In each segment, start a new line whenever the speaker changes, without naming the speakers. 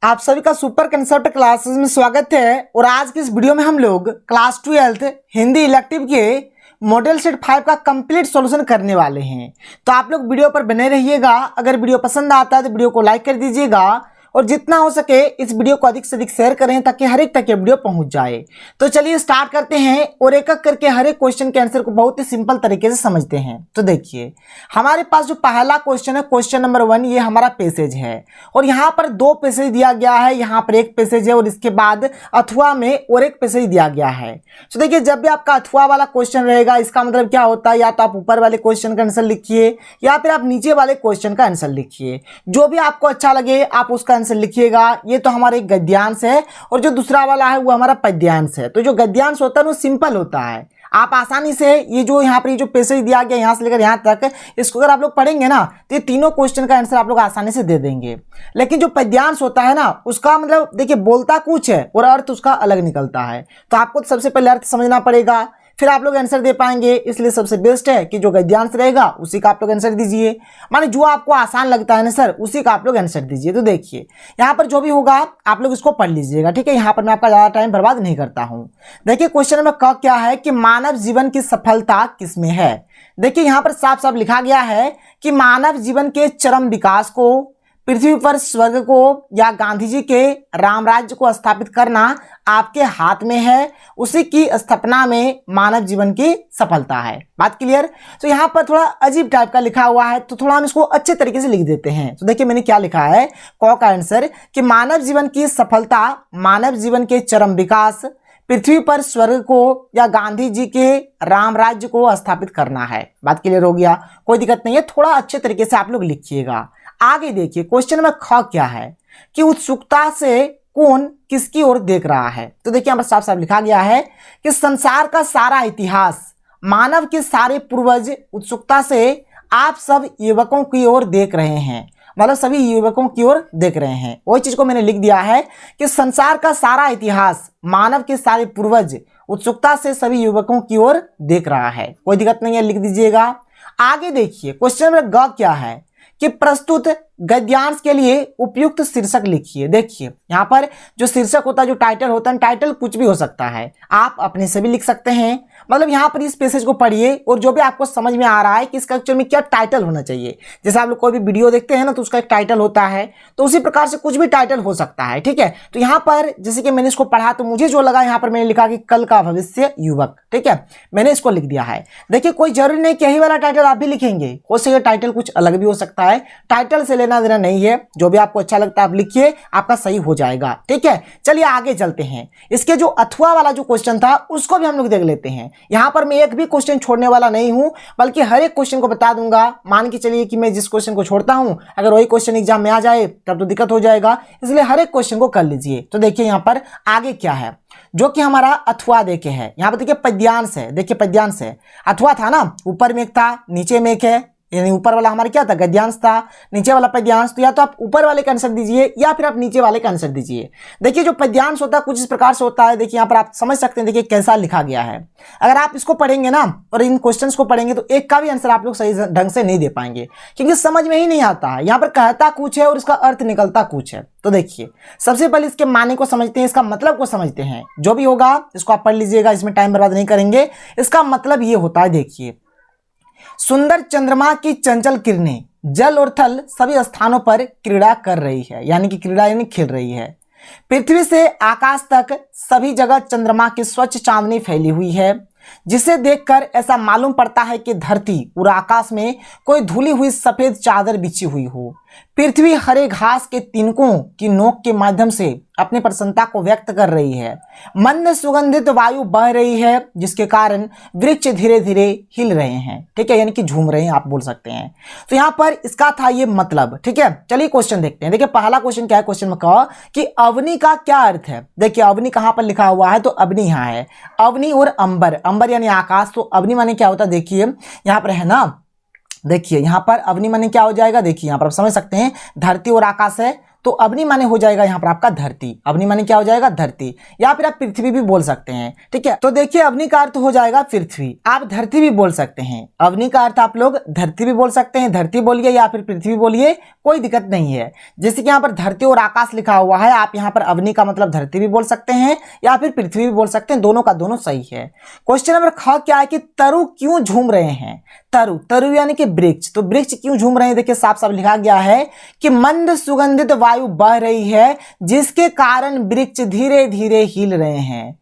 आप सभी का सुपर कंसेप्ट क्लासेस में स्वागत है। और आज की इस वीडियो में हम लोग क्लास 12 हिंदी इलेक्टिव के मॉडल सेट 5 का कंप्लीट सॉल्यूशन करने वाले हैं। तो आप लोग वीडियो पर बने रहिएगा। अगर वीडियो पसंद आता है तो वीडियो को लाइक कर दीजिएगा और जितना हो सके इस वीडियो को अधिक से अधिक शेयर करें ताकि हर एक तक ये वीडियो पहुंच जाए। तो चलिए स्टार्ट करते हैं और एक एक करके हर एक क्वेश्चन के आंसर को बहुत ही सिंपल तरीके से समझते हैं। तो देखिए हमारे पास जो पहला क्वेश्चन है, क्वेश्चन नंबर 1, ये हमारा पैसेज है और यहाँ पर 2 पैसेज दिया गया है। यहाँ पर एक पैसेज है और इसके बाद अथवा में और एक पैसेज दिया गया है। तो देखिए जब भी आपका अथवा वाला क्वेश्चन रहेगा इसका मतलब क्या होता है, या तो आप ऊपर वाले क्वेश्चन का आंसर लिखिए या फिर आप नीचे वाले क्वेश्चन का आंसर लिखिए। जो भी आपको अच्छा लगे आप उसका आंसर लिखिएगा। ये तो हमारा एक गद्यांश है और जो दूसरा वाला है वो हमारा पद्यांश है। तो जो गद्यांश होता है वो सिंपल होता है, आप आसानी से ये जो यहाँ पर ये जो पैसेज दिया गया यहाँ से लेकर यहाँ तक, इसको अगर आप लोग पढ़ेंगे ना तो ये तीनों क्वेश्चन का आंसर आप लोग आसानी से दे देंगे। लेकिन जो पद्यांश होता है ना उसका मतलब देखिए बोलता कुछ है और अर्थ उसका अलग निकलता है। तो आपको सबसे पहले अर्थ समझना पड़ेगा फिर आप लोग आंसर दे पाएंगे। इसलिए सबसे बेस्ट है कि जो गद्यांश रहेगा उसी का आप लोग आंसर दीजिए। माने जो आपको आसान लगता है ना सर उसी का आप लोग आंसर दीजिए। तो देखिए यहाँ पर जो भी होगा आप लोग इसको पढ़ लीजिएगा, ठीक है। यहाँ पर मैं आपका ज़्यादा टाइम बर्बाद नहीं करता हूँ। देखिए क्वेश्चन नंबर क क्या है कि मानव जीवन की सफलता किसमें है। देखिए यहाँ पर साफ साफ लिखा गया है कि मानव जीवन के चरम विकास को, पृथ्वी पर स्वर्ग को या गांधी जी के राम राज्य को स्थापित करना आपके हाथ में है। उसी की स्थापना में मानव जीवन की सफलता है। बात क्लियर। तो यहाँ पर थोड़ा अजीब टाइप का लिखा हुआ है तो थोड़ा हम इसको अच्छे तरीके से लिख देते हैं। तो देखिए मैंने क्या लिखा है क का आंसर कि मानव जीवन की सफलता, मानव जीवन के चरम विकास, पृथ्वी पर स्वर्ग को या गांधी जी के राम राज्य को स्थापित करना है। बात क्लियर हो गया, कोई दिक्कत नहीं है। थोड़ा अच्छे तरीके से आप लोग लिखिएगा। आगे देखिए क्वेश्चन नंबर ख क्या है कि उत्सुकता से कौन किसकी ओर देख रहा है। तो देखिए यहाँ पर साफ साफ लिखा गया है कि संसार का सारा इतिहास, मानव के सारे पूर्वज उत्सुकता से आप सब युवकों की ओर देख रहे हैं। मतलब सभी युवकों की ओर देख रहे हैं। वही चीज को मैंने लिख दिया है कि संसार का सारा इतिहास, मानव के सारे पूर्वज उत्सुकता से सभी युवकों की ओर देख रहा है। कोई दिक्कत नहीं है, लिख दीजिएगा। आगे देखिए क्वेश्चन नंबर ग क्या है कि प्रस्तुत गद्यांश के लिए उपयुक्त शीर्षक लिखिए। देखिए यहाँ पर जो शीर्षक होता है, जो टाइटल होता है, टाइटल कुछ भी हो सकता है, आप अपने से भी लिख सकते हैं। मतलब यहाँ पर इस पैसेज को पढ़िए और जो भी आपको समझ में आ रहा है कि इसका एक्चुअल में क्या टाइटल होना चाहिए। जैसे आप लोग कोई भी वीडियो देखते हैं ना तो उसका एक टाइटल होता है, तो उसी प्रकार से कुछ भी टाइटल हो सकता है, ठीक है। तो यहाँ पर जैसे कि मैंने इसको पढ़ा तो मुझे जो लगा यहाँ पर मैंने लिखा कि कल का भविष्य युवक, ठीक है, मैंने इसको लिख दिया है। देखिए कोई जरूरी नहीं कि यही वाला टाइटल आप भी लिखेंगे, हो सके टाइटल कुछ अलग भी हो सकता है। टाइटल से लेना देना नहीं है, जो भी आपको अच्छा लगता है आप लिखिए, आपका सही हो जाएगा, ठीक है। चलिए आगे चलते हैं। इसके जो अथवा वाला जो क्वेश्चन था उसको भी हम लोग देख लेते हैं। यहाँ पर मैं एक भी क्वेश्चन छोड़ने वाला नहीं हूं, बल्कि हर एक क्वेश्चन को बता दूंगा। मान के चलिए कि मैं जिस क्वेश्चन को छोड़ता हूं अगर वही क्वेश्चन एग्जाम में आ जाए तब तो दिक्कत हो जाएगा, इसलिए हर एक क्वेश्चन को कर लीजिए। तो देखिए यहाँ पर आगे क्या है जो कि हमारा अथवा देखे है। यहाँ पर देखिए पद्यांश है। देखिए पद्यांश है, अथवा था ना, ऊपर में एक था नीचे में एक है, यानी ऊपर वाला हमारा क्या था गद्यांश था, नीचे वाला पद्यांश। तो या तो आप ऊपर वाले का आंसर दीजिए या फिर आप नीचे वाले का आंसर दीजिए। देखिए जो पद्यांश होता है कुछ इस प्रकार से होता है। देखिए यहाँ पर आप समझ सकते हैं, देखिए कैसा लिखा गया है। अगर आप इसको पढ़ेंगे ना और इन क्वेश्चंस को पढ़ेंगे तो एक का भी आंसर आप लोग सही ढंग से नहीं दे पाएंगे क्योंकि समझ में ही नहीं आता है। यहाँ पर कहता कुछ है और इसका अर्थ निकलता कुछ है। तो देखिए सबसे पहले इसके माने को समझते हैं, इसका मतलब को समझते हैं। जो भी होगा इसको आप पढ़ लीजिएगा, इसमें टाइम बर्बाद नहीं करेंगे। इसका मतलब ये होता है, देखिए सुंदर चंद्रमा की चंचल किरणें जल और थल सभी स्थानों पर क्रीड़ा कर रही है, यानी कि क्रीड़ा यानी खेल रही है। पृथ्वी से आकाश तक सभी जगह चंद्रमा की स्वच्छ चांदनी फैली हुई है, जिसे देखकर ऐसा मालूम पड़ता है कि धरती और आकाश में कोई धुली हुई सफेद चादर बिछी हुई हो। पृथ्वी हरे घास के तिनकों की नोक के माध्यम से अपनी प्रसन्नता को व्यक्त कर रही है। मंद सुगंधित वायु बह रही है जिसके कारण वृक्ष धीरे धीरे हिल रहे हैं, ठीक है, यानी कि झूम रहे हैं आप बोल सकते हैं। तो यहाँ पर इसका था ये मतलब, ठीक है। चलिए क्वेश्चन देखते हैं। देखिए पहला क्वेश्चन क्या है, क्वेश्चन में कहा कि अवनी का क्या अर्थ है। देखिए अवनी कहाँ पर लिखा हुआ है तो अवनी यहाँ है। अवनी और अंबर, अंबर यानी आकाश, तो अवनी माने क्या होता है देखिए यहाँ पर है ना। देखिए यहाँ पर अवनी माने क्या हो जाएगा, देखिए यहाँ पर आप समझ सकते हैं धरती और आकाश है तो अवनी माने हो जाएगा यहाँ पर आपका धरती। अवनी माने क्या हो जाएगा? धरती, या फिर आप पृथ्वी भी बोल सकते हैं। ठीक है, तो देखिए अवनी का अर्थ हो जाएगा पृथ्वी, आप धरती भी बोल सकते हैं। अवनी का अर्थ आप लोग धरती भी बोल सकते हैं, धरती बोलिए या फिर पृथ्वी बोलिए, कोई दिक्कत नहीं है। जैसे कि यहाँ पर धरती और आकाश लिखा हुआ है, आप यहाँ पर अवनी का मतलब धरती भी बोल सकते हैं या फिर पृथ्वी भी बोल सकते हैं, दोनों का दोनों सही है। क्वेश्चन नंबर ख क्या है कि तरु क्यों झूम रहे हैं? तरु, तरु यानी कि वृक्ष, तो वृक्ष क्यों झूम रहे हैं? देखिए साफ साफ लिखा गया है कि मंद सुगंधित वायु बह रही है जिसके कारण वृक्ष धीरे धीरे हिल रहे हैं।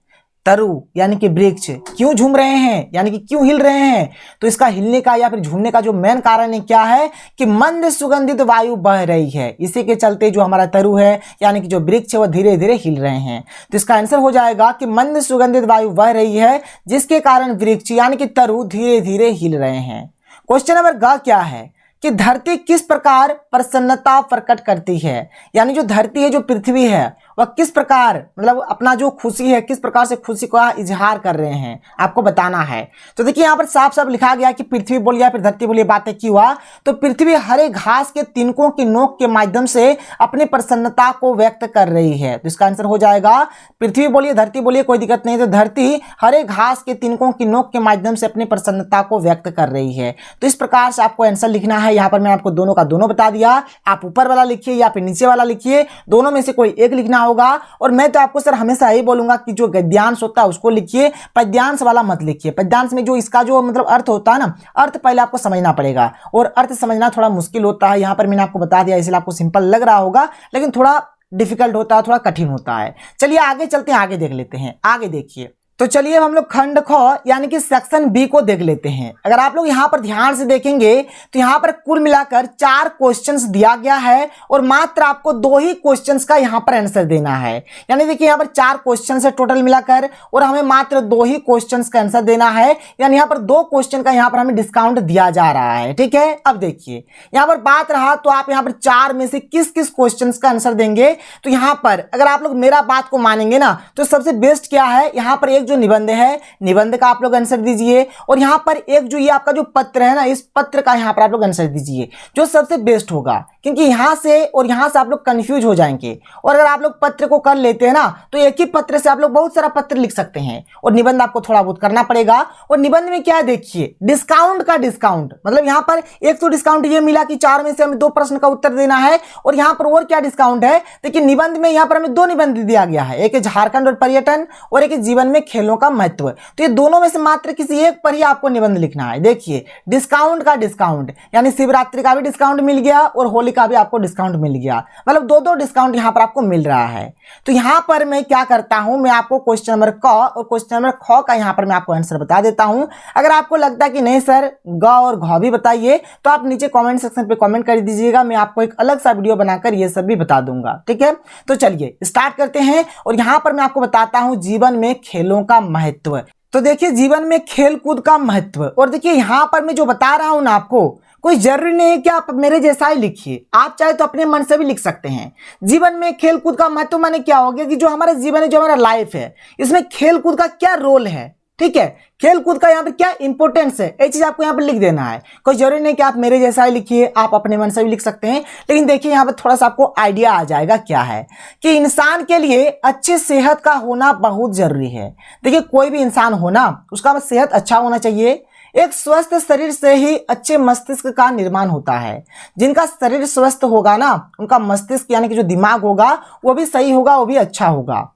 तरु यानी कि वृक्ष क्यों झूम रहे हैं, यानी कि क्यों हिल रहे हैं, तो इसका हिलने का या फिर झूमने का जो मेन कारण है क्या है कि मंद सुगंधित वायु बह रही है, इसी के चलते जो हमारा तरु है यानी कि जो वृक्ष है वह धीरे धीरे हिल रहे हैं। तो इसका आंसर हो जाएगा कि मंद सुगंधित वायु बह रही है जिसके कारण वृक्ष यानी कि तरु धीरे धीरे हिल रहे हैं। क्वेश्चन नंबर ग क्या है कि धरती किस प्रकार प्रसन्नता प्रकट करती है, यानी जो धरती है, जो पृथ्वी है, वह किस प्रकार मतलब अपना जो खुशी है किस प्रकार से खुशी का इजहार कर रहे हैं, आपको बताना है। तो देखिए यहाँ पर साफ साफ लिखा गया कि पृथ्वी बोलिए या फिर धरती बोलिए, बात है की हुआ तो पृथ्वी हरे घास के तिनकों की नोक के माध्यम से अपनी प्रसन्नता को व्यक्त कर रही है। तो इसका आंसर हो जाएगा पृथ्वी बोलिए धरती बोलिए, कोई दिक्कत नहीं। तो धरती हरे घास के तिनकों की नोक के माध्यम से अपनी प्रसन्नता को व्यक्त कर रही है। तो इस प्रकार से आपको आंसर लिखना है। यहाँ पर मैं आपको दोनों का दोनों बता दिया, आप ऊपर वाला लिखिए या फिर नीचे वाला लिखिए, दोनों में से कोई एक लिखना होगा। और मैं तो आपको सर हमेशा यही बोलूंगा कि जो गद्यांश होता है उसको लिखिए, पद्यांश वाला मत लिखिए। पद्यांश में जो इसका जो मतलब अर्थ होता है ना, अर्थ पहले आपको समझना पड़ेगा और अर्थ समझना थोड़ा मुश्किल होता है। यहाँ पर मैंने आपको बता दिया इसलिए आपको सिंपल लग रहा होगा, लेकिन थोड़ा डिफिकल्ट होता है, थोड़ा कठिन होता है। चलिए आगे चलते हैं, आगे देख लेते हैं। आगे देखिए, तो चलिए हम लोग खंड ख यानी कि सेक्शन बी को देख लेते हैं। अगर आप लोग यहाँ पर ध्यान से देखेंगे तो यहाँ पर कुल मिलाकर 4 क्वेश्चंस दिया गया है और मात्र आपको 2 ही क्वेश्चंस का यहाँ पर आंसर देना है। यानी देखिए यहाँ पर 4 क्वेश्चंस है टोटल मिलाकर और हमें मात्र 2 ही क्वेश्चंस का आंसर देना है। यानी यहाँ पर 2 क्वेश्चन का यहाँ पर हमें डिस्काउंट दिया जा रहा है। ठीक है, अब देखिए यहाँ पर बात रहा तो आप यहाँ पर 4 में से किस किस क्वेश्चन का आंसर देंगे। तो यहाँ पर अगर आप लोग मेरा बात को मानेंगे ना तो सबसे बेस्ट क्या है, यहाँ पर एक जो निबंध है, निबंध का आप लोग आंसर दीजिए और यहाँ पर एक जो ये आपका जो पत्र है ना, इस पत्र का यहाँ पर आप लोग आंसर दीजिए, जो सबसे बेस्ट होगा। क्योंकि यहाँ से और यहाँ से आप लोग कंफ्यूज हो जाएंगे और अगर आप लोग पत्र को कर लेते हैं ना तो एक ही पत्र से आप लोग बहुत सारा पत्र लिख सकते हैं और निबंध आपको थोड़ा बहुत करना पड़ेगा। और निबंध में क्या है देखिए, डिस्काउंट का डिस्काउंट, मतलब यहाँ पर एक तो डिस्काउंट ये मिला कि 4 में से हमें 2 प्रश्न का उत्तर देना है और यहाँ पर और क्या डिस्काउंट है, देखिए निबंध में यहाँ पर हमें 2 निबंध दिया गया है, एक है झारखंड और पर्यटन और एक है जीवन में खेलों का महत्व। तो ये दोनों में से मात्र किसी एक पर ही आपको निबंध लिखना है। देखिए डिस्काउंट का डिस्काउंट, यानी शिवरात्रि का भी डिस्काउंट मिल गया और होली का भी आपको डिस्काउंट मिल गया, मतलब 2-2 डिस्काउंट यहाँ पर आपको मिल रहा है। तो यहाँ पर मैं क्या करता हूँ, मैं आपको क्वेश्चन नंबर क और क्वेश्चन नंबर ख का यहाँ पर मैं आपको आंसर बता देता हूँ। अगर आपको लगता है कि नहीं सर ग और घ भी बताइए तो आप नीचे कमेंट सेक्शन पे कमेंट कर दीजिएगा, मैं आपको एक अलग सा वीडियो बनाकर ये सब भी बता दूंगा। ठीक है, तो चलिए स्टार्ट करते हैं और यहाँ पर मैं आपको बताता हूँ जीवन में खेलों का महत्व। तो देखिए जीवन में खेल कूद का महत्व, और देखिए यहाँ पर मैं जो बता रहा हूँ ना आपको, कोई जरूरी नहीं है कि आप मेरे जैसा ही लिखिए, आप चाहे तो अपने मन से भी लिख सकते हैं। जीवन में खेल कूद का महत्व माने क्या हो गया कि जो हमारा जीवन है, जो हमारा लाइफ है, इसमें खेल कूद का क्या रोल है। ठीक है, खेल कूद का यहाँ पर क्या इंपॉर्टेंस है, ये चीज आपको यहाँ पर लिख देना है। कोई जरूरी नहीं कि आप मेरे जैसा ही लिखिए, आप अपने मन से भी लिख सकते हैं। लेकिन देखिए यहाँ पर थोड़ा सा आपको आइडिया आ जाएगा क्या है कि इंसान के लिए अच्छी सेहत का होना बहुत जरूरी है। देखिए कोई भी इंसान हो ना, उसका सेहत अच्छा होना चाहिए। एक स्वस्थ शरीर से ही अच्छे मस्तिष्क का निर्माण होता है। जिनका शरीर स्वस्थ होगा ना, उनका मस्तिष्क यानी कि जो दिमाग होगा वो भी सही होगा, वो भी अच्छा होगा।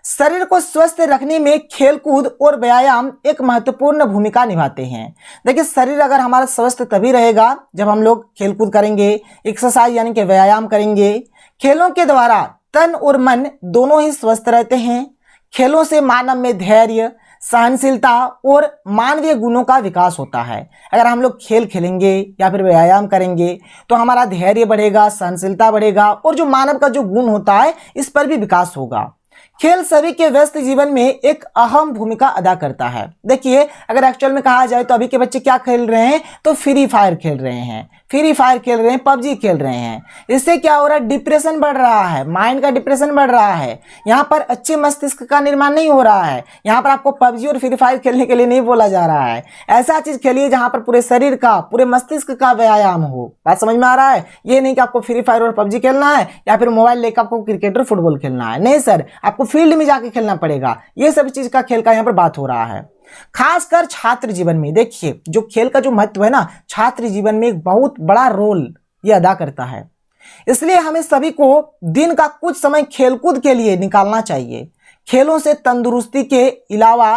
शरीर को स्वस्थ रखने में खेलकूद और व्यायाम एक महत्वपूर्ण भूमिका निभाते हैं। देखिए शरीर अगर हमारा स्वस्थ तभी रहेगा जब हम लोग खेलकूद करेंगे, एक्सरसाइज यानी कि व्यायाम करेंगे। खेलों के द्वारा तन और मन दोनों ही स्वस्थ रहते हैं। खेलों से मानव में धैर्य, सहनशीलता और मानवीय गुणों का विकास होता है। अगर हम लोग खेल खेलेंगे या फिर व्यायाम करेंगे तो हमारा धैर्य बढ़ेगा, सहनशीलता बढ़ेगा और जो मानव का जो गुण होता है इस पर भी विकास होगा। खेल सभी के व्यस्त जीवन में एक अहम भूमिका अदा करता है। देखिए अगर एक्चुअल में कहा जाए तो अभी के बच्चे क्या खेल रहे हैं, तो फ्री फायर खेल रहे हैं। फ्री फायर खेल रहे हैं, पबजी खेल रहे हैं। इससे क्या हो रहा है, डिप्रेशन बढ़ रहा है, माइंड का डिप्रेशन बढ़ रहा है। यहाँ पर अच्छे मस्तिष्क का निर्माण नहीं हो रहा है। यहाँ पर आपको पबजी और फ्री फायर खेलने के लिए नहीं बोला जा रहा है। ऐसा चीज खेलिए जहाँ पर पूरे शरीर का, पूरे मस्तिष्क का व्यायाम हो। बात समझ में आ रहा है? ये नहीं कि आपको फ्री फायर और पबजी खेलना है या फिर मोबाइल लेकर आपको क्रिकेट और फुटबॉल खेलना है। नहीं सर, आपको फील्ड में जाके खेलना पड़ेगा। ये सब चीज का खेल का यहाँ पर बात हो रहा है। खासकर छात्र जीवन में देखिए, जो खेल का जो महत्व है ना, छात्र जीवन में एक बहुत बड़ा रोल ये अदा करता है। इसलिए हमें सभी को दिन का कुछ समय खेलकूद के लिए निकालना चाहिए। खेलों से तंदुरुस्ती के अलावा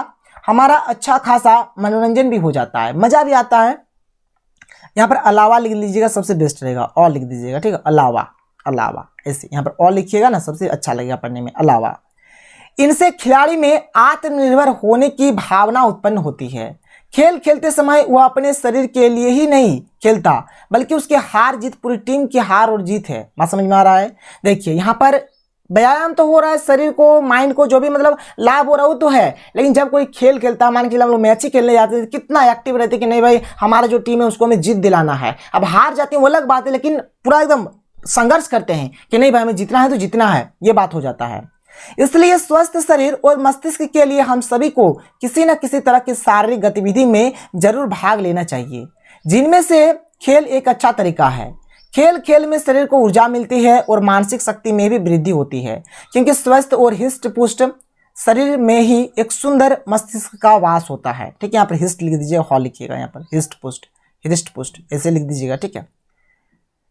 हमारा अच्छा खासा मनोरंजन भी हो जाता है, मजा भी आता है। यहाँ पर अलावा लिख लीजिएगा, सबसे बेस्ट रहेगा। और लिख दीजिएगा, ठीक है, अलावा, अलावा ऐसे यहाँ पर और लिखिएगा ना, सबसे अच्छा लगेगा पढ़ने में, अलावा। इनसे खिलाड़ी में आत्मनिर्भर होने की भावना उत्पन्न होती है। खेल खेलते समय वह अपने शरीर के लिए ही नहीं खेलता, बल्कि उसके हार जीत पूरी टीम की हार और जीत है। बात समझ में आ रहा है? देखिए यहाँ पर व्यायाम तो हो रहा है, शरीर को, माइंड को जो भी मतलब लाभ हो रहा है वो तो है, लेकिन जब कोई खेल खेलता है, मान के चलिए हम लोग मैच ही खेलने जाते हैं, कितना एक्टिव रहते हैं कि नहीं भाई हमारा जो टीम है उसको हमें जीत दिलाना है। अब हार जाते हैं वो अलग बात है, लेकिन पूरा एकदम संघर्ष करते हैं कि नहीं भाई हमें जीतना है तो जीतना है, ये बात हो जाता है। इसलिए स्वस्थ शरीर और मस्तिष्क के लिए हम सभी को किसी न किसी तरह की शारीरिक गतिविधि में जरूर भाग लेना चाहिए, जिनमें से खेल एक अच्छा तरीका है। खेल खेल में शरीर को ऊर्जा मिलती है और मानसिक शक्ति में भी वृद्धि होती है, क्योंकि स्वस्थ और हिष्ट पुष्ट शरीर में ही एक सुंदर मस्तिष्क का वास होता है। ठीक है, यहाँ पर हिष्ट लिख दीजिएगा, हॉ लिखिएगा, यहाँ पर हिष्ट पुष्ट ऐसे लिख दीजिएगा। ठीक है,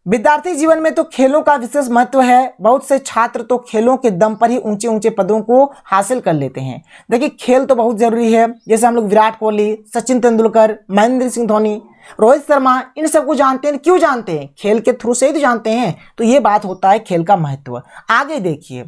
विद्यार्थी जीवन में तो खेलों का विशेष महत्व है। बहुत से छात्र तो खेलों के दम पर ही ऊंचे ऊंचे पदों को हासिल कर लेते हैं। देखिए खेल तो बहुत जरूरी है, जैसे हम लोग विराट कोहली, सचिन तेंदुलकर, महेंद्र सिंह धोनी, रोहित शर्मा, इन सबको जानते हैं। क्यों जानते हैं? खेल के थ्रू से ही तो जानते हैं। तो ये बात होता है खेल का महत्व। आगे देखिए,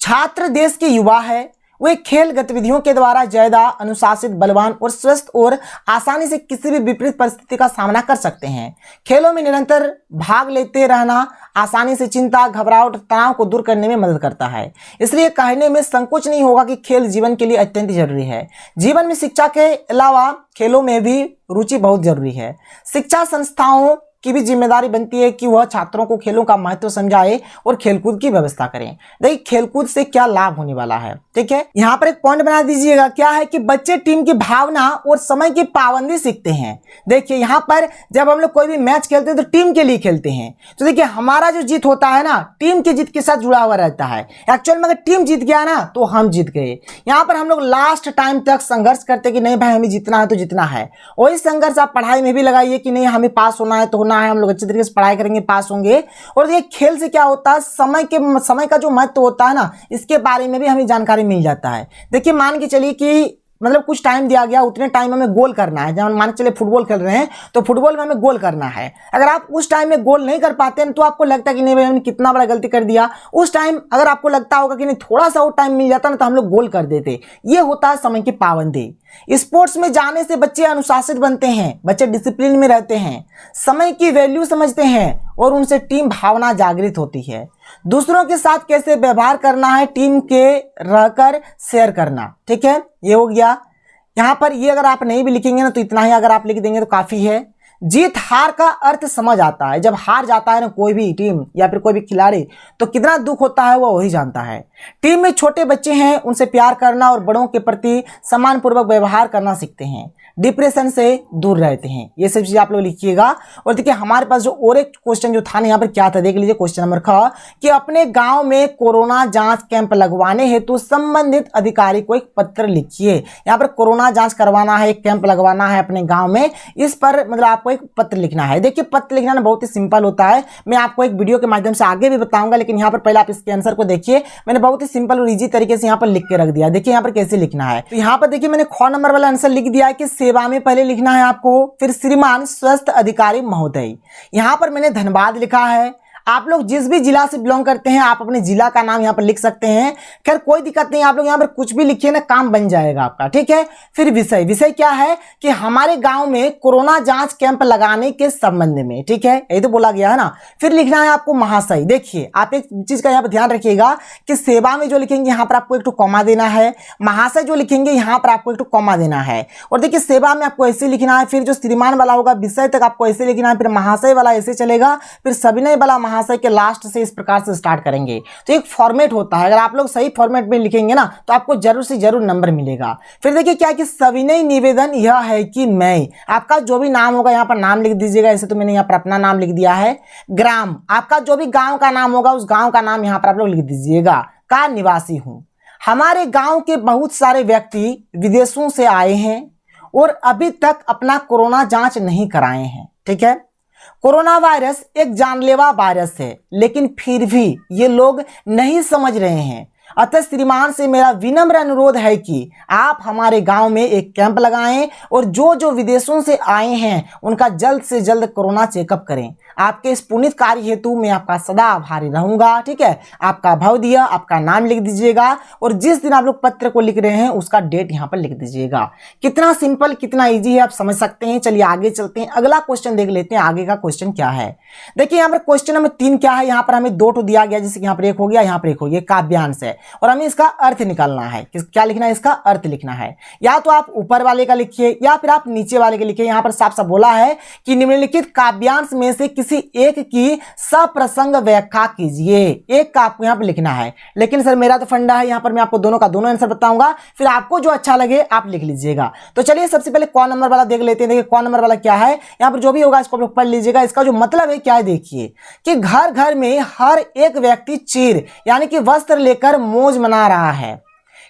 छात्र देश के युवा है, वे खेल गतिविधियों के द्वारा ज्यादा अनुशासित, बलवान और स्वस्थ और आसानी से किसी भी विपरीत परिस्थिति का सामना कर सकते हैं। खेलों में निरंतर भाग लेते रहना आसानी से चिंता, घबराहट, तनाव को दूर करने में मदद करता है। इसलिए कहने में संकोच नहीं होगा कि खेल जीवन के लिए अत्यंत जरूरी है। जीवन में शिक्षा के अलावा खेलों में भी रुचि बहुत जरूरी है। शिक्षा संस्थाओं की भी जिम्मेदारी बनती है कि वह छात्रों को खेलों का महत्व समझाए और खेलकूद की व्यवस्था करें। देखिए खेलकूद से क्या लाभ होने वाला है, ठीक है, यहाँ पर एक पॉइंट बना दीजिएगा। क्या है कि बच्चे टीम की भावना और समय की पाबंदी सीखते हैं। देखिए यहाँ पर जब हम लोग कोई भी मैच खेलते हैं तो टीम के लिए खेलते हैं। तो देखिए हमारा जो जीत होता है ना, टीम की जीत के साथ जुड़ा हुआ रहता है। एक्चुअल में अगर टीम जीत गया ना तो हम जीत गए। यहाँ पर हम लोग लास्ट टाइम तक संघर्ष करते कि नहीं भाई हमें जीतना है तो जीतना है। वही संघर्ष आप पढ़ाई में भी लगाइए कि नहीं हमें पास होना है तो होना है, हम लोग अच्छे तरीके से पढ़ाई करेंगे, पास होंगे। और ये खेल से क्या होता है, समय का जो महत्व होता है ना, इसके बारे में भी हमें जानकारी मिल जाता है। देखिए मान के चलिए कि मतलब कुछ टाइम दिया गया, उतने टाइम में हमें गोल करना है। जब मान के चलिए फुटबॉल खेल रहे हैं तो फुटबॉल में हमें गोल करना है। अगर आप उस टाइम में गोल नहीं कर पाते हैं तो आपको लगता है कि नहीं भाई हमने कितना बड़ा गलती कर दिया। उस टाइम अगर आपको लगता होगा कि नहीं थोड़ा सा और टाइम मिल जाता ना तो हम लोग गोल कर देते। ये होता है समय की पाबंदी। स्पोर्ट्स में जाने से बच्चे अनुशासित बनते हैं, बच्चे डिसिप्लिन में रहते हैं, समय की वैल्यू समझते हैं और उनसे टीम भावना जागृत होती है। दूसरों के साथ कैसे व्यवहार करना है, टीम के रहकर शेयर करना। ठीक है, ये हो गया। यहाँ पर ये अगर आप नहीं भी लिखेंगे ना तो इतना ही अगर आप लिख देंगे तो काफी है। जीत हार का अर्थ समझ आता है। जब हार जाता है ना कोई भी टीम या फिर कोई भी खिलाड़ी तो कितना दुख होता है वो वही जानता है। टीम में छोटे बच्चे हैं, उनसे प्यार करना और बड़ों के प्रति सम्मानपूर्वक व्यवहार करना सीखते हैं, डिप्रेशन से दूर रहते हैं। ये सब चीज़ आप लोग लिखिएगा। और देखिए हमारे पास जो और एक क्वेश्चन जो था ना यहाँ पर क्या था, देख लीजिए क्वेश्चन नंबर ख कि अपने गांव में कोरोना जांच कैंप लगवाने हेतु संबंधित अधिकारी को एक पत्र लिखिए। यहाँ पर कोरोना जांच करवाना है, एक कैंप लगवाना है अपने गाँव में, इस पर मतलब आपको एक पत्र लिखना है। देखिए पत्र लिखना बहुत ही सिंपल होता है, मैं आपको एक वीडियो के माध्यम से आगे भी बताऊंगा, लेकिन यहाँ पर पहले आप इसके आंसर को देखिए। मैंने बहुत ही सिंपल और इजी तरीके से यहाँ पर लिख के रख दिया। देखिए यहाँ पर कैसे लिखना है, तो यहाँ पर देखिए मैंने ख नंबर वाला आंसर लिख दिया है कि सेवा में पहले लिखना है आपको, फिर श्रीमान स्वस्थ अधिकारी महोदय। यहाँ पर मैंने धन्यवाद लिखा है, आप लोग जिस भी जिला से बिलोंग करते हैं आप अपने जिला का नाम यहाँ पर लिख सकते हैं। खैर कोई दिक्कत नहीं, आप लोग यहाँ पर कुछ भी लिखिए ना, काम बन जाएगा आपका, ठीक है। फिर विषय, विषय क्या है कि हमारे गांव में कोरोना जांच कैंप लगाने के संबंध में, ठीक है, यही तो बोला गया है ना। फिर लिखना है आपको महाशय। देखिए आप एक चीज का यहाँ पर ध्यान रखिएगा कि सेवा में जो लिखेंगे यहाँ पर आपको एक कॉमा देना है, महाशय जो लिखेंगे यहाँ पर आपको एक कॉमा देना है। और देखिए सेवा में आपको ऐसे लिखना है, फिर जो श्रीमान वाला होगा विषय तक आपको ऐसे लिखना है, फिर महाशय वाला ऐसे चलेगा, फिर सविनय वाला महाशय के लास्ट से इस प्रकार से स्टार्ट करेंगे। तो एक फॉर्मेट होता है, अगर आप लोग सही फॉर्मेट में लिखेंगे ना तो आपको जरूर से जरूर नंबर मिलेगा। फिर देखिए क्या कि सविनय निवेदन यह है कि मैं, आपका जो भी नाम होगा यहाँ पर नाम लिख दीजिएगा। ऐसे तो मैंने यहाँ पर अपना नाम लिख दिया है। ग्राम, आपका जो भी गांव का नाम होगा उस गांव का नाम यहाँ पर आप लोग लिख दीजिएगा। का निवासी हूं। हमारे गांव के बहुत सारे व्यक्ति विदेशों से आए हैं और अभी तक अपना कोरोना जांच नहीं कराए हैं, ठीक है। कोरोना वायरस एक जानलेवा वायरस है, लेकिन फिर भी ये लोग नहीं समझ रहे हैं। अतः श्रीमान से मेरा विनम्र अनुरोध है कि आप हमारे गांव में एक कैंप लगाएं और जो जो विदेशों से आए हैं उनका जल्द से जल्द कोरोना चेकअप करें। आपके इस पुनीत कार्य हेतु मैं आपका सदा आभारी रहूंगा, ठीक है। आपका भवदीय, आपका नाम लिख दीजिएगा और जिस दिन आप लोग पत्र को लिख रहे हैं उसका डेट यहाँ पर लिख दीजिएगा। कितना सिंपल, कितना ईजी है, आप समझ सकते हैं। चलिए आगे चलते हैं, अगला क्वेश्चन देख लेते हैं। आगे का क्वेश्चन क्या है, देखिए यहाँ पर क्वेश्चन नंबर 3 क्या है। यहाँ पर हमें 2 दिया गया, जैसे यहाँ पर एक हो गया, यहाँ पर एक हो गया, काव्यांश है और हमें इसका अर्थ निकालना है। क्या लिखना है, इसका अर्थ लिखना है। या तो आप ऊपर वाले का लिखिए या फिर आप नीचे वाले का लिखिए। यहाँ पर साफ साफ बोला है कि निम्नलिखित काव्यांश में से किसी एक की सप्रसंग व्याख्या कीजिए। एक का आपको यहाँ पर लिखना है, लेकिन सर मेरा तो फंडा है, यहाँ पर मैं आपको दोनों का दोनों आंसर बताऊंगा, फिर आपको जो अच्छा लगे आप लिख लीजिएगा। तो चलिए सबसे पहले कौन नंबर वाला देख लेते हैं। देखिए कौन नंबर वाला क्या है, यहाँ पर जो भी होगा इसको आप लोग पढ़ लीजिएगा। इसका जो मतलब है क्या है, देखिए कि घर घर में हर एक व्यक्ति चीर यानी कि वस्त्र लेकर मौज मना रहा है।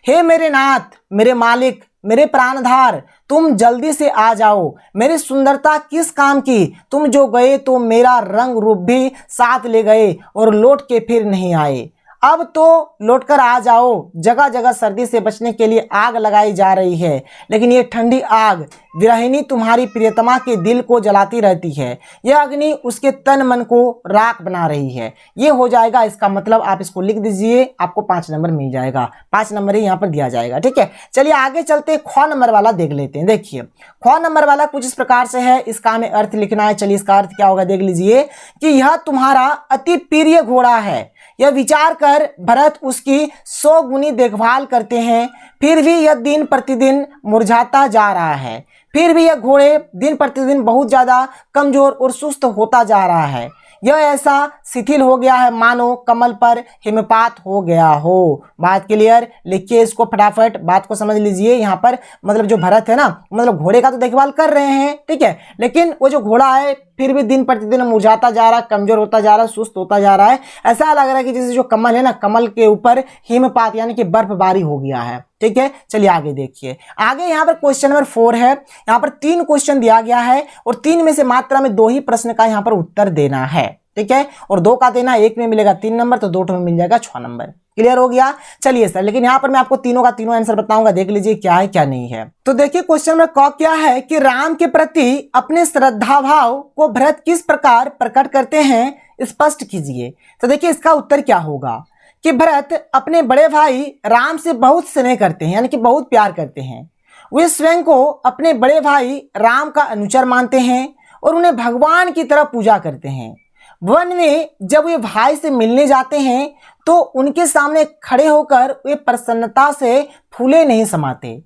हे मेरे नाथ, मेरे मालिक, मेरे प्राणधार, तुम जल्दी से आ जाओ। मेरी सुंदरता किस काम की, तुम जो गए तो मेरा रंग रूप भी साथ ले गए और लौट के फिर नहीं आए। अब तो लौटकर आ जाओ। जगह जगह सर्दी से बचने के लिए आग लगाई जा रही है, लेकिन ये ठंडी आग विरहिनी तुम्हारी प्रियतमा के दिल को जलाती रहती है। यह अग्नि उसके तन मन को राख बना रही है। ये हो जाएगा इसका मतलब, आप इसको लिख दीजिए, आपको 5 नंबर मिल जाएगा। 5 नंबर ही यहाँ पर दिया जाएगा, ठीक है। चलिए आगे चलते, ख नंबर वाला देख लेते हैं। देखिए ख नंबर वाला कुछ इस प्रकार से है, इसका हमें अर्थ लिखना है। चलिए इसका अर्थ क्या होगा देख लीजिए कि यह तुम्हारा अति प्रिय घोड़ा है। यह विचार कर भरत उसकी 100 गुनी देखभाल करते हैं, फिर भी यह दिन प्रतिदिन मुरझाता जा रहा है। फिर भी यह घोड़े दिन प्रतिदिन बहुत ज्यादा कमजोर और सुस्त होता जा रहा है। यह ऐसा शिथिल हो गया है मानो कमल पर हिमपात हो गया हो। बात क्लियर, लिखिए इसको फटाफट, बात को समझ लीजिए। यहाँ पर मतलब जो भरत है ना, मतलब घोड़े का तो देखभाल कर रहे हैं, ठीक है, लेकिन वो जो घोड़ा है फिर भी दिन प्रतिदिन मुरझाता जा रहा है, कमजोर होता जा रहा है, सुस्त होता जा रहा है। ऐसा लग रहा है कि जैसे जो कमल है ना, कमल के ऊपर हिमपात यानी कि बर्फबारी हो गया है, ठीक है। चलिए आगे देखिए, आगे यहाँ पर क्वेश्चन नंबर 4 है। यहाँ पर 3 क्वेश्चन दिया गया है और 3 में से मात्र में 2 ही प्रश्न का यहाँ पर उत्तर देना है, ठीक है। और 2 का देना, एक में मिलेगा 3 नंबर तो 2 में मिल जाएगा 6 नंबर। क्लियर हो गया। चलिए सर, लेकिन यहाँ पर मैं आपको तीनों का तीनों आंसर बताऊंगा, देख लीजिए क्या है क्या नहीं है। तो देखिए क्वेश्चन नंबर क क्या है कि राम के प्रति अपने श्रद्धा भाव को भरत किस प्रकार प्रकट करते हैं, स्पष्ट कीजिए। तो देखिए इसका उत्तर क्या होगा कि भरत अपने बड़े भाई राम से बहुत स्नेह करते हैं, यानी कि बहुत प्यार करते हैं। वे स्वयं को अपने बड़े भाई राम का अनुचर मानते हैं और उन्हें भगवान की तरह पूजा करते हैं। वन में जब वे भाई से मिलने जाते हैं तो उनके सामने खड़े होकर वे प्रसन्नता से फूले नहीं समाते।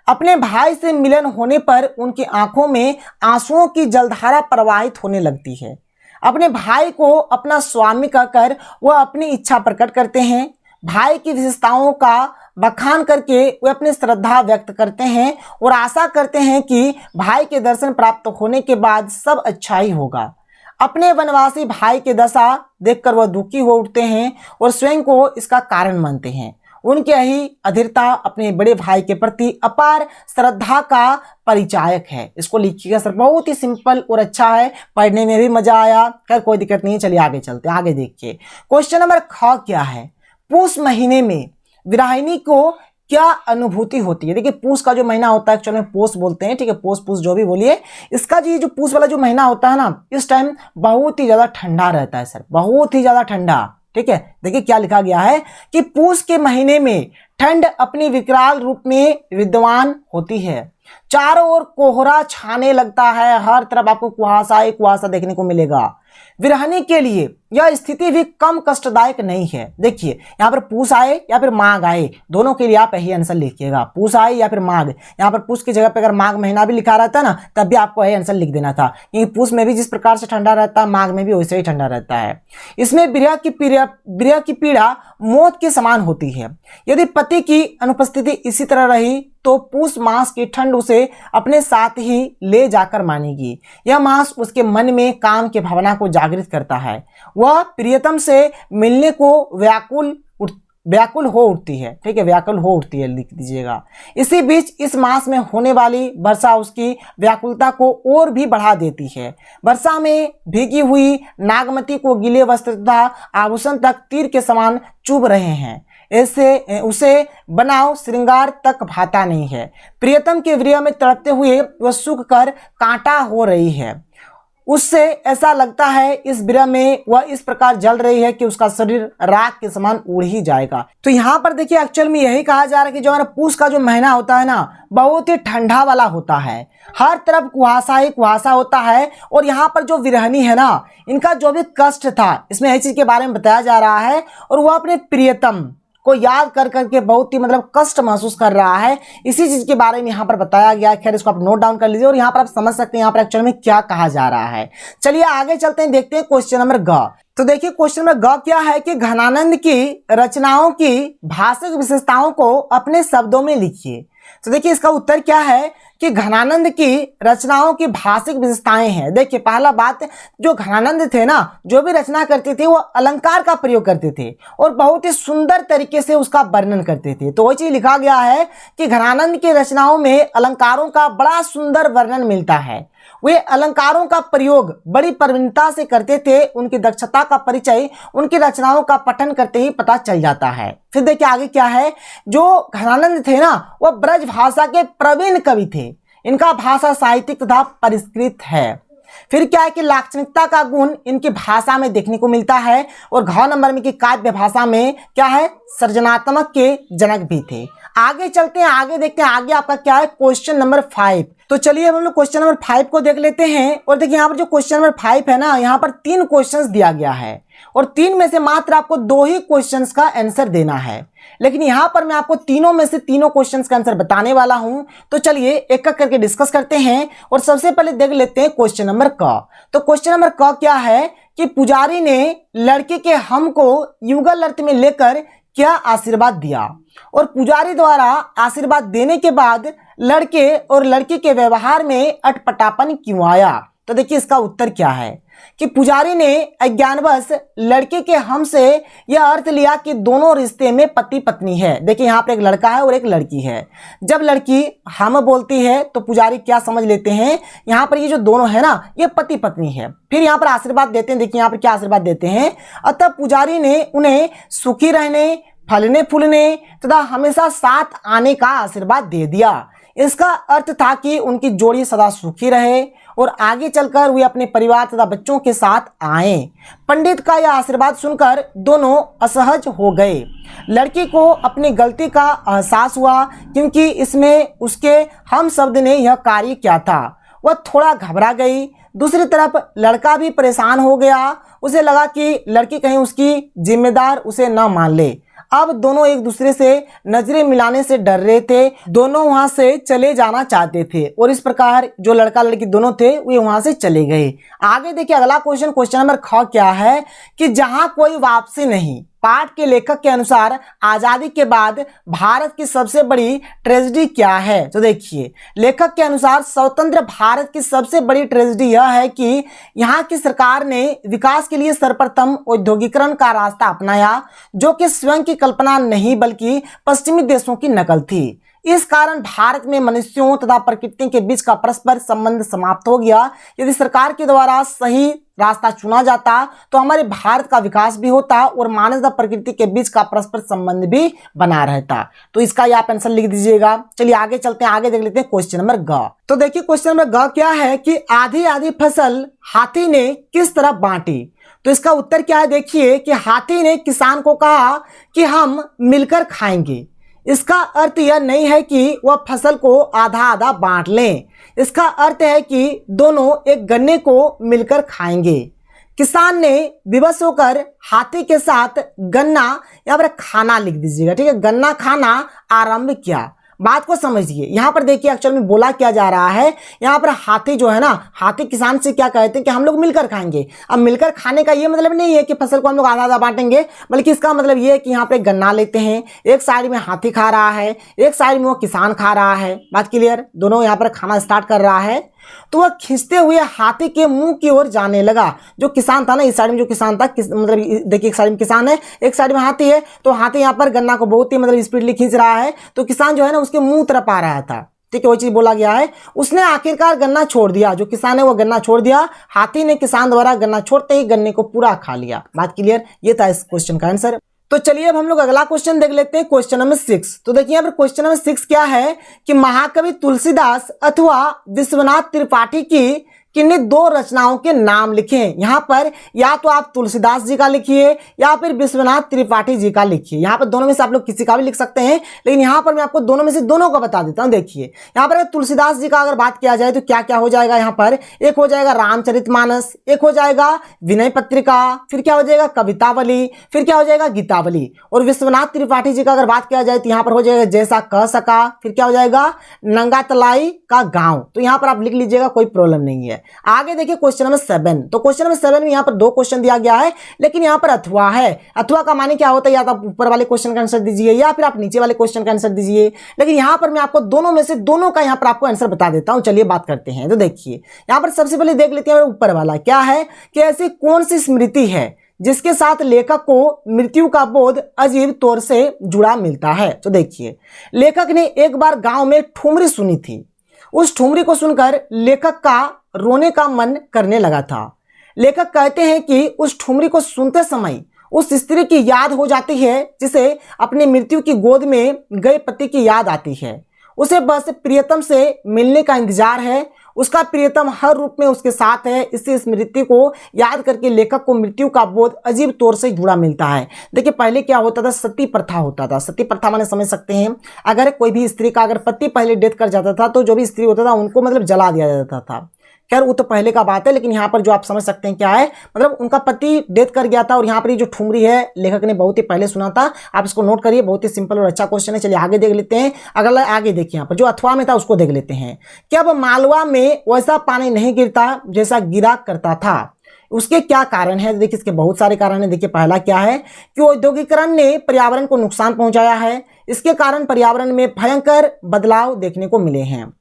अपने भाई से मिलन होने पर उनकी आंखों में आंसुओं की जलधारा प्रवाहित होने लगती है। अपने भाई को अपना स्वामी कहकर वह अपनी इच्छा प्रकट करते हैं। भाई की विशेषताओं का बखान करके वे अपनी श्रद्धा व्यक्त करते हैं और आशा करते हैं कि भाई के दर्शन प्राप्त होने के बाद सब अच्छा ही होगा। अपने वनवासी भाई की दशा देखकर वह दुखी हो उठते हैं और स्वयं को इसका कारण मानते हैं। उनकी यही अधीरता अपने बड़े भाई के प्रति अपार श्रद्धा का परिचायक है। इसको लिखिएगा सर, बहुत ही सिंपल और अच्छा है, पढ़ने में भी मजा आया। खैर कोई दिक्कत नहीं, चलिए आगे चलते हैं। आगे देखिए क्वेश्चन नंबर ख क्या है। पूष महीने में विराहिनी को क्या अनुभूति होती है। देखिए पूस का जो महीना होता है, एक्चुअल में पोष बोलते हैं, ठीक है, पोष पूस जो भी बोलिए, इसका जो पूस वाला जो महीना होता है ना, इस टाइम बहुत ही ज्यादा ठंडा रहता है सर, बहुत ही ज्यादा ठंडा। ठीक है, देखिए क्या लिखा गया है कि पूस के महीने में ठंड अपनी विकराल रूप में विद्यमान होती है, चारों ओर कोहरा छाने लगता है, हर तरफ आपको कुहासा ही कुहासा देखने को मिलेगा। विरहनी के लिए यह स्थिति भी कम कष्टदायक नहीं है। देखिए यहाँ पर पूस आए या फिर माघ आए, दोनों के लिए आप यही आंसर लिखिएगा, पूस आए या फिर माघ। यहाँ पर पूस की जगह पे अगर माघ महीना भी लिखा रहता है ना, तब भी आपको यही आंसर लिख देना था, क्योंकि पूस में भी जिस प्रकार से ठंडा रहता है, माघ में भी वैसे ही ठंडा रहता है। इसमें विरह की पीड़ा मौत के समान होती है। यदि पति की अनुपस्थिति इसी तरह रही तो पूस मास की ठंड उसे अपने साथ ही ले जाकर मानेगी। यह मास उसके मन में काम की भावना को जागृत करता है, वह प्रियतम से मिलने को व्याकुल हो उठती है। ठीक है, व्याकुल हो उठती है लिख दीजिएगा। इसी बीच इस मास में होने वाली वर्षा उसकी व्याकुलता को और भी बढ़ा देती है। वर्षा में भीगी हुई नागमती को गीले वस्त्र तथा आभूषण तक तीर के समान चुभ रहे हैं, ऐसे उसे बनाव श्रृंगार तक भाता नहीं है। प्रियतम के विरह में तड़पते हुए वह सूख कर कांटा हो रही है, उससे ऐसा लगता है इस विरह में वह इस प्रकार जल रही है कि उसका शरीर राख के समान उड़ ही जाएगा। तो यहाँ पर देखिए एक्चुअल में यही कहा जा रहा है कि जो हमारा पूस का जो महीना होता है ना, बहुत ही ठंडा वाला होता है, हर तरफ कुहासा ही कुहासा होता है। और यहाँ पर जो विरहनी है ना, इनका जो भी कष्ट था, इसमें यही चीज के बारे में बताया जा रहा है, और वह अपने प्रियतम को याद कर करके बहुत ही कष्ट महसूस कर रहा है, इसी चीज के बारे में यहाँ पर बताया गया है। खैर इसको आप नोट डाउन कर लीजिए और यहाँ पर आप समझ सकते हैं यहाँ पर एक्चुअल में क्या कहा जा रहा है। चलिए आगे चलते हैं, देखते हैं क्वेश्चन नंबर ग। तो देखिए क्वेश्चन नंबर ग क्या है कि घनानंद की रचनाओं की भाषिक विशेषताओं को अपने शब्दों में लिखिए। तो देखिए इसका उत्तर क्या है कि घनानंद की रचनाओं की भाषिक विशेषताएं हैं। देखिए पहला बात, जो घनानंद थे ना, जो भी रचना करते थे वो अलंकार का प्रयोग करते थे और बहुत ही सुंदर तरीके से उसका वर्णन करते थे। तो वही चीज लिखा गया है कि घनानंद की रचनाओं में अलंकारों का बड़ा सुंदर वर्णन मिलता है। वे अलंकारों का प्रयोग बड़ी प्रवीणता से करते थे, उनकी दक्षता का परिचय उनकी रचनाओं का पठन करते ही पता चल जाता है। फिर देखिए आगे क्या है, जो घनानंद थे ना, वह ब्रज भाषा के प्रवीण कवि थे, इनका भाषा साहित्यिक तथा परिष्कृत है। फिर क्या है कि लाक्षणिकता का गुण इनकी भाषा में देखने को मिलता है। और घ नंबर में कि काव्य भाषा में क्या है, सृजनात्मक के जनक भी थे। आगे चलते हैं, आगे देखते हैं आगे आपका क्या है, क्वेश्चन नंबर 5। तो चलिए हम लोग क्वेश्चन नंबर 5 को देख लेते हैं। और देखिए यहाँ पर जो क्वेश्चन नंबर 5 है ना, यहाँ पर 3 क्वेश्चंस दिया गया है और 3 में से मात्र आपको 2 ही क्वेश्चंस का आंसर देना है। लेकिन यहाँ पर मैं आपको तीनों में से तीनों क्वेश्चंस का आंसर बताने वाला हूं। तो चलिए एक एक करके डिस्कस करते हैं और सबसे पहले देख लेते हैं क्वेश्चन नंबर क। तो क्वेश्चन नंबर क क्या है कि पुजारी ने लड़के के हम को युगल अर्थ में लेकर क्या आशीर्वाद दिया, और पुजारी द्वारा आशीर्वाद देने के बाद लड़के और लड़की के व्यवहार में अटपटापन क्यों आया। तो देखिए इसका उत्तर क्या है कि पुजारी ने अज्ञानवश लड़के के हम से यह अर्थ लिया कि दोनों रिश्ते में पति पत्नी है। देखिए यहाँ पर एक लड़का है और एक लड़की है। जब लड़की हम बोलती है तो पुजारी क्या समझ लेते हैं, यहाँ पर ये जो दोनों है ना, ये पति पत्नी है। फिर यहाँ पर आशीर्वाद देते हैं, देखिए यहाँ पर क्या आशीर्वाद देते हैं, अतः पुजारी ने उन्हें सुखी रहने, फलने फूलने तथा हमेशा साथ आने का आशीर्वाद दे दिया। इसका अर्थ था कि उनकी जोड़ी सदा सुखी रहे और आगे चलकर वे अपने परिवार तथा बच्चों के साथ आएं। पंडित का यह आशीर्वाद सुनकर दोनों असहज हो गए। लड़की को अपनी गलती का एहसास हुआ क्योंकि इसमें उसके हम शब्द ने यह कार्य किया था। वह थोड़ा घबरा गई। दूसरी तरफ लड़का भी परेशान हो गया। उसे लगा कि लड़की कहीं उसकी जिम्मेदार उसे न मान ले। अब दोनों एक दूसरे से नजरें मिलाने से डर रहे थे, दोनों वहां से चले जाना चाहते थे और इस प्रकार जो लड़का लड़की दोनों थे वे वहां से चले गए। आगे देखिए अगला क्वेश्चन, क्वेश्चन नंबर ख क्या है कि जहां कोई वापसी नहीं। पाठ के लेखक के अनुसार आजादी के बाद भारत की सबसे बड़ी ट्रेजेडी क्या है। तो देखिए लेखक के अनुसार स्वतंत्र भारत की सबसे बड़ी ट्रेजेडी यह है कि यहाँ की सरकार ने विकास के लिए सर्वप्रथम औद्योगिकरण का रास्ता अपनाया, जो कि स्वयं की कल्पना नहीं बल्कि पश्चिमी देशों की नकल थी। इस कारण भारत में मनुष्यों तथा प्रकृति के बीच का परस्पर संबंध समाप्त हो गया। यदि सरकार के द्वारा सही रास्ता चुना जाता तो हमारे भारत का विकास भी होता और मानव तथा प्रकृति के बीच का परस्पर संबंध भी बना रहता। तो इसका ये आप आंसर लिख दीजिएगा। चलिए आगे चलते हैं, आगे देख लेते हैं क्वेश्चन नंबर ग। तो देखिए क्वेश्चन नंबर ग क्या है कि आधी आधी फसल हाथी ने किस तरह बांटी। तो इसका उत्तर क्या है, देखिए कि हाथी ने किसान को कहा कि हम मिलकर खाएंगे। इसका अर्थ यह नहीं है कि वह फसल को आधा आधा बांट लें, इसका अर्थ है कि दोनों एक गन्ने को मिलकर खाएंगे। किसान ने विवश होकर हाथी के साथ गन्ना यहाँ पर खाना लिख दीजिएगा, ठीक है, गन्ना खाना आरंभ किया। बात को समझिए, यहाँ पर देखिए एक्चुअल में बोला क्या जा रहा है, यहाँ पर हाथी जो है ना, हाथी किसान से क्या कहते हैं कि हम लोग मिलकर खाएंगे। अब मिलकर खाने का ये मतलब नहीं है कि फसल को हम लोग आधा आधा बांटेंगे, बल्कि इसका मतलब ये है कि यहाँ पे गन्ना लेते हैं, एक साइड में हाथी खा रहा है, एक साइड में वो किसान खा रहा है। बात क्लियर, दोनों यहाँ पर खाना स्टार्ट कर रहा है। तो वह खींचते हुए हाथी के मुंह की ओर जाने लगा। जो किसान था ना, इस साइड में जो किसान था, मतलब देखिए एक साइड में किसान है, एक साइड में हाथी है। तो हाथी यहाँ पर गन्ना को बहुत ही मतलब स्पीडली खींच रहा है, तो किसान जो है ना उसके मुंह तरफ आ रहा था, ठीक है, वही चीज बोला गया है। उसने आखिरकार गन्ना छोड़ दिया, जो किसान है वो गन्ना छोड़ दिया। हाथी ने किसान द्वारा गन्ना छोड़ते ही गन्ने को पूरा खा लिया। बात क्लियर, ये था इस क्वेश्चन का आंसर। तो चलिए अब हम लोग अगला क्वेश्चन देख लेते हैं, क्वेश्चन नंबर 6। तो देखिए यहाँ पर क्वेश्चन नंबर 6 क्या है कि महाकवि तुलसीदास अथवा विश्वनाथ त्रिपाठी की किन्हीं दो रचनाओं के नाम लिखें। यहाँ पर या तो आप तुलसीदास जी का लिखिए या फिर विश्वनाथ त्रिपाठी जी का लिखिए। यहाँ पर दोनों में से आप लोग किसी का भी लिख सकते हैं, लेकिन यहाँ पर मैं आपको दोनों में से दोनों का बता देता हूँ। देखिए यहाँ पर तुलसीदास जी का अगर बात किया जाए तो क्या क्या हो जाएगा, यहाँ पर एक हो जाएगा रामचरितमानस, एक हो जाएगा विनय पत्रिका, फिर क्या हो जाएगा कवितावली, फिर क्या हो जाएगा गीतावली। और विश्वनाथ त्रिपाठी जी का अगर बात किया जाए तो यहाँ पर हो जाएगा जैसा कह सका, फिर क्या हो जाएगा नंगा तलाई का गांव। तो यहाँ पर आप लिख लीजिएगा, कोई प्रॉब्लम नहीं है। आगे देखिए क्वेश्चन नंबर 7। तो क्वेश्चन नंबर 7 में यहाँ पर दो क्वेश्चन दिया गया है, लेकिन यहाँ पर अथवा है। अथवा का माने क्या होता है, या तो आप ऊपर वाले क्वेश्चन का आंसर दीजिए या फिर आप नीचे वाले क्वेश्चन का आंसर दीजिए, लेकिन यहाँ पर मैं आपको दोनों में से दोनों का यहाँ पर आपको आंसर बता देता हूँ। चलिए बात करते हैं। तो देखिए यहाँ पर सबसे पहले देख लेते हैं ऊपर वाला क्या है कि ऐसी कौन सी स्मृति है जिसके साथ लेखक को मृत्यु का बोध अजीब तौर से जुड़ा मिलता है। तो देखिए लेखक ने एक बार गांव में ठुमरी सुनी थी। उस ठुमरी को सुनकर लेखक का रोने का मन करने लगा था। लेखक कहते हैं कि उस ठुमरी को सुनते समय उस स्त्री की याद हो जाती है जिसे अपनी मृत्यु की गोद में गए पति की याद आती है। उसे बस प्रियतम से मिलने का इंतजार है। उसका प्रियतम हर रूप में उसके साथ है। इसी स्मृति को याद करके लेखक को मृत्यु का बोध अजीब तौर से जुड़ा मिलता है। देखिए पहले क्या होता था, सती प्रथा होता था। सती प्रथा माने समझ सकते हैं, अगर कोई भी स्त्री का अगर पति पहले डेथ कर जाता था तो जो भी स्त्री होता था उनको मतलब जला दिया जाता था। खैर वो तो पहले का बात है, लेकिन यहाँ पर जो आप समझ सकते हैं क्या है, मतलब उनका पति डेथ कर गया था। और यहाँ पर ये जो ठुमरी है लेखक ने बहुत ही पहले सुना था। आप इसको नोट करिए, बहुत ही सिंपल और अच्छा क्वेश्चन है। चलिए आगे देख लेते हैं। अगला आगे देखिए, यहाँ पर जो अथवा में था उसको देख लेते हैं कि अब मालवा में वैसा पानी नहीं गिरता जैसा गिरा करता था। उसके क्या कारण है? देखिए इसके बहुत सारे कारण है। देखिए पहला क्या है कि औद्योगिकरण ने पर्यावरण को नुकसान पहुंचाया है। इसके कारण पर्यावरण में भयंकर बदलाव देखने को मिले हैं।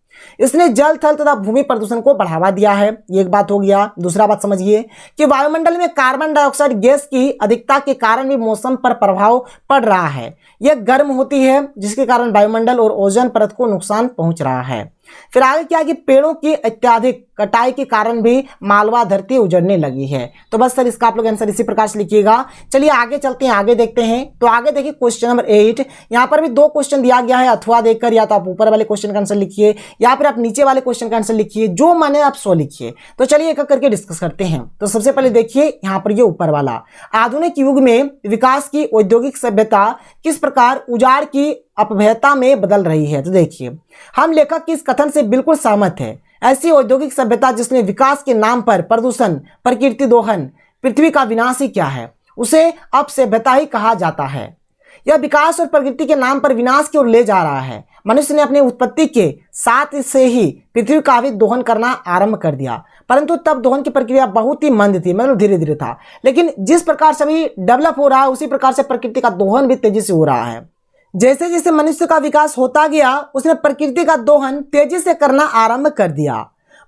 इसने जल थल तथा भूमि प्रदूषण को बढ़ावा दिया है। ये एक बात हो गया। दूसरा बात समझिए कि वायुमंडल में कार्बन डाइऑक्साइड गैस की अधिकता के कारण भी मौसम पर प्रभाव पड़ रहा है। यह गर्म होती है जिसके कारण वायुमंडल और ओजोन परत को नुकसान पहुंच रहा है। फिर आगे क्या कि पेड़ों की अत्यधिक कटाई के कारण भी मालवा धरती उजड़ने लगी है। तो बस सर इसका आप लोग आंसर इसी प्रकार से लिखिएगा। चलिए आगे चलते हैं, आगे देखते हैं। तो आगे देखिए क्वेश्चन नंबर 8। यहाँ पर भी दो क्वेश्चन दिया गया है अथवा देखकर, या तो आप ऊपर वाले क्वेश्चन का आंसर लिखिए या फिर आप नीचे वाले क्वेश्चन का आंसर लिखिए, जो माने आप सो लिखिए। तो चलिए एक करके डिस्कस करते हैं। तो सबसे पहले देखिए यहाँ पर ये ऊपर वाला, आधुनिक युग में विकास की औद्योगिक सभ्यता किस प्रकार उजाड़ की अपभ्यता में बदल रही है। तो देखिए हम लेखक की इस कथन से बिल्कुल सहमत है। ऐसी औद्योगिक सभ्यता जिसने विकास के नाम पर प्रदूषण, प्रकृति दोहन, पृथ्वी का विनाश ही क्या है, उसे अब सभ्यता ही कहा जाता है। यह विकास और प्रकृति के नाम पर विनाश की ओर ले जा रहा है। मनुष्य ने अपनी उत्पत्ति के साथ से ही पृथ्वी का भी दोहन करना आरंभ कर दिया, परंतु तब दोहन की प्रक्रिया बहुत ही मंद थी, मतलब धीरे धीरे था। लेकिन जिस प्रकार से अभी डेवलप हो रहा है उसी प्रकार से प्रकृति का दोहन भी तेजी से हो रहा है। जैसे जैसे मनुष्य का विकास होता गया उसने प्रकृति का दोहन तेजी से करना आरंभ कर दिया।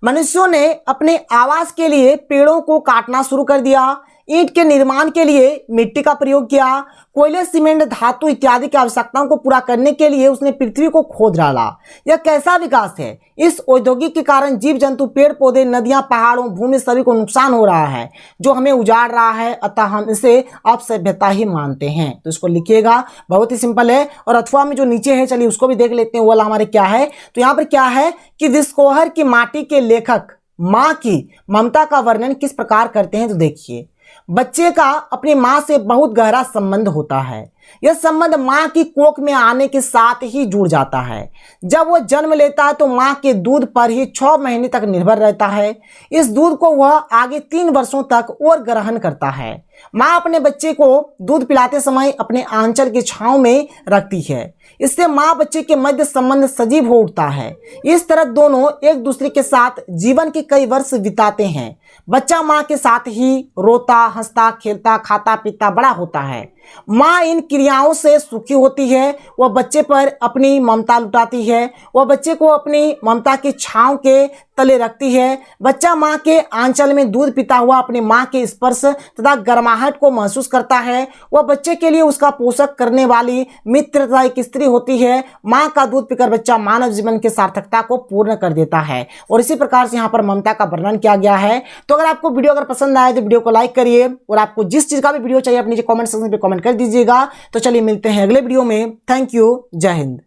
मनुष्यों ने अपने आवास के लिए पेड़ों को काटना शुरू कर दिया। ईंट के निर्माण के लिए मिट्टी का प्रयोग किया, कोयले, सीमेंट, धातु इत्यादि की आवश्यकताओं को पूरा करने के लिए उसने पृथ्वी को खोद डाला। यह कैसा विकास है? इस औद्योगिक के कारण जीव जंतु, पेड़ पौधे, नदियां, पहाड़ों, भूमि सभी को नुकसान हो रहा है जो हमें उजाड़ रहा है, अतः हम इसे अपसभ्यता ही मानते हैं। तो इसको लिखिएगा, बहुत ही सिंपल है। और अथवा में जो नीचे है चलिए उसको भी देख लेते हैं, वो वाला हमारे क्या है। तो यहाँ पर क्या है कि विस्कोहर की माटी के लेखक माँ की ममता का वर्णन किस प्रकार करते हैं। तो देखिए, बच्चे का अपनी माँ से बहुत गहरा संबंध होता है। यह संबंध माँ की कोख में आने के साथ ही जुड़ जाता है। जब वह जन्म लेता है तो माँ के दूध पर ही 6 महीने तक निर्भर रहता है। इस दूध को वह आगे 3 वर्षों तक और ग्रहण करता है। माँ अपने बच्चे को दूध पिलाते समय अपने आंचल की छांव में रखती है। इससे माँ बच्चे के मध्य संबंध सजीव हो उठता है। इस तरह दोनों एक दूसरे के साथ जीवन के कई वर्ष बिताते हैं। बच्चा माँ के साथ ही रोता, हंसता, खेलता, खाता, पीता, बड़ा होता है। माँ इन क्रियाओं से सुखी होती है। वह बच्चे पर अपनी ममता लुटाती है। वह बच्चे को अपनी ममता की छांव के तले रखती है। बच्चा माँ के आंचल में दूध पीता हुआ अपनी माँ के स्पर्श तथा गर्माहट को महसूस करता है। वह बच्चे के लिए उसका पोषक करने वाली मित्र तथा एक स्त्री होती है। माँ का दूध पीकर बच्चा मानव जीवन की सार्थकता को पूर्ण कर देता है। और इसी प्रकार से यहाँ पर ममता का वर्णन किया गया है। तो अगर आपको वीडियो पसंद आए तो वीडियो को लाइक करिए, और आपको जिस चीज का भी वीडियो चाहिए आप नीचे कमेंट सेक्शन में कमेंट कर दीजिएगा। तो चलिए मिलते हैं अगले वीडियो में। थैंक यू, जय हिंद।